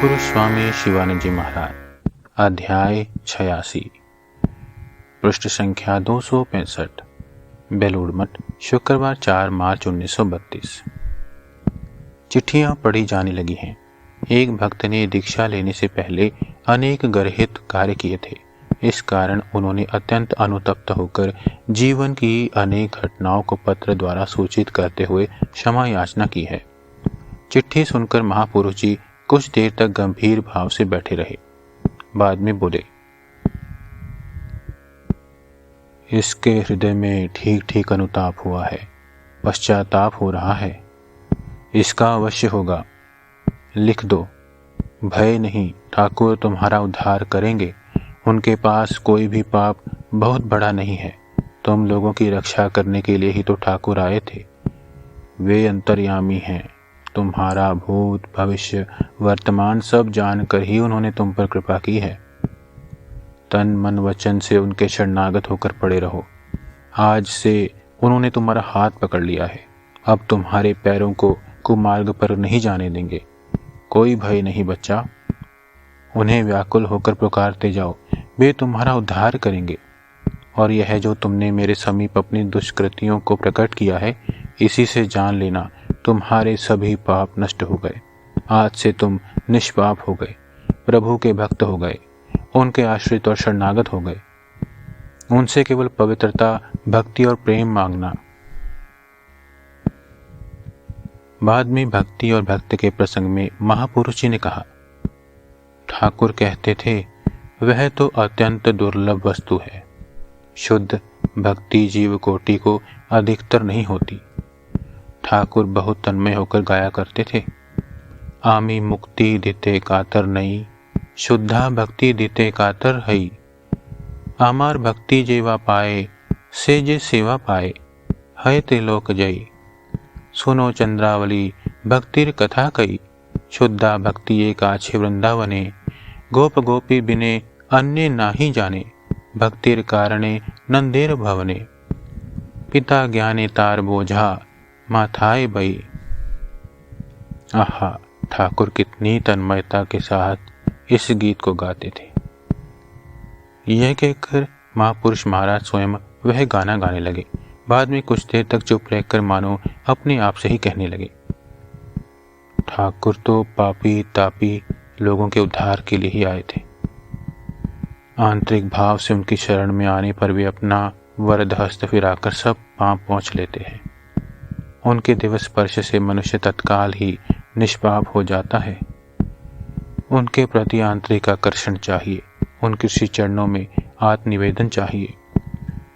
सद्गुरु स्वामी शिवानंद जी महाराज। अध्याय 86, पृष्ठ संख्या 265। बेलूड़ मठ, शुक्रवार 4 मार्च 1932। चिट्ठियां पढ़ी जाने लगी हैं। एक भक्त ने दीक्षा लेने से पहले अनेक गर्हित कार्य किए थे। इस कारण उन्होंने अत्यंत अनुतप्त होकर जीवन की अनेक घटनाओं को पत्र द्वारा सूचित करते हुए क्षमा याचना की है। चिट्ठी सुनकर महापुरुष जी कुछ देर तक गंभीर भाव से बैठे रहे। बाद में बोले, इसके हृदय में ठीक ठीक अनुताप हुआ है, पश्चाताप हो रहा है। इसका अवश्य होगा, लिख दो। भय नहीं, ठाकुर तुम्हारा उद्धार करेंगे। उनके पास कोई भी पाप बहुत बड़ा नहीं है। तुम लोगों की रक्षा करने के लिए ही तो ठाकुर आए थे। वे अंतर्यामी हैं। तुम्हारा भूत भविष्य वर्तमान सब जानकर ही उन्होंने तुम पर कृपा की है। तन मन वचन से उनके शरणागत होकर पड़े रहो। आज से उन्होंने तुम्हारा हाथ पकड़ लिया है। अब तुम्हारे पैरों को कुमार्ग पर नहीं जाने देंगे। कोई भय नहीं बच्चा। उन्हें व्याकुल होकर पुकारते जाओ, वे तुम्हारा उद्धार करेंगे। और यह जो तुमने मेरे समीप अपनी दुष्कृतियों को प्रकट किया है, इसी से जान लेना तुम्हारे सभी पाप नष्ट हो गए। आज से तुम निष्पाप हो गए, प्रभु के भक्त हो गए, उनके आश्रित और शरणागत हो गए। उनसे केवल पवित्रता, भक्ति और प्रेम मांगना। बाद में भक्ति और भक्त के प्रसंग में महापुरुष जी ने कहा, ठाकुर कहते थे, वह तो अत्यंत दुर्लभ वस्तु है। शुद्ध भक्ति जीव कोटि को अधिकतर नहीं होती। ठाकुर बहुत तन्मय होकर गाया करते थे, आमी मुक्ति दिते कातर नहीं, शुद्धा भक्ति दिते कातर हई। आमार भक्ति जेवा पाए, से जे सेवा पाए, है त्रिलोक जई। सुनो चंद्रावली भक्तिर कथा कई, शुद्धा भक्ति एक आछे वृंदावने। गोप गोपी बिने अन्य नाही जाने, भक्तिर कारणे नंदेर भवने। पिता ज्ञाने तार बोझा, माथाए बई। आहा, ठाकुर कितनी तन्मयता के साथ इस गीत को गाते थे। यह कहकर महापुरुष महाराज स्वयं वह गाना गाने लगे। बाद में कुछ देर तक चुप रहकर मानो अपने आप से ही कहने लगे, ठाकुर तो पापी तापी लोगों के उद्धार के लिए ही आए थे। आंतरिक भाव से उनकी शरण में आने पर वे अपना वरद हस्त फिराकर सब पांव पहुँच लेते हैं। उनके दिवस स्पर्श से मनुष्य तत्काल ही निष्पाप हो जाता है। उनके प्रति आंतरिक आकर्षण चाहिए। उनके श्री चरणों में आत्मनिवेदन चाहिए।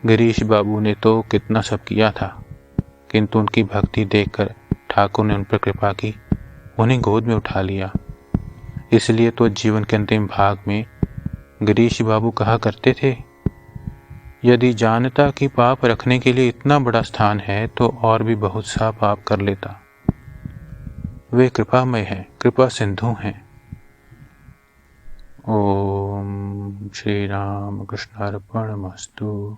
गिरीश बाबू ने तो कितना सब किया था, किंतु उनकी भक्ति देखकर ठाकुर ने उन पर कृपा की, उन्हें गोद में उठा लिया। इसलिए तो जीवन के अंतिम भाग में गिरीश बाबू कहा करते थे, यदि जानता कि पाप रखने के लिए इतना बड़ा स्थान है तो और भी बहुत सा पाप कर लेता। वे कृपामय हैं, कृपा सिंधु हैं। ओम श्री राम कृष्णार्पणमस्तु।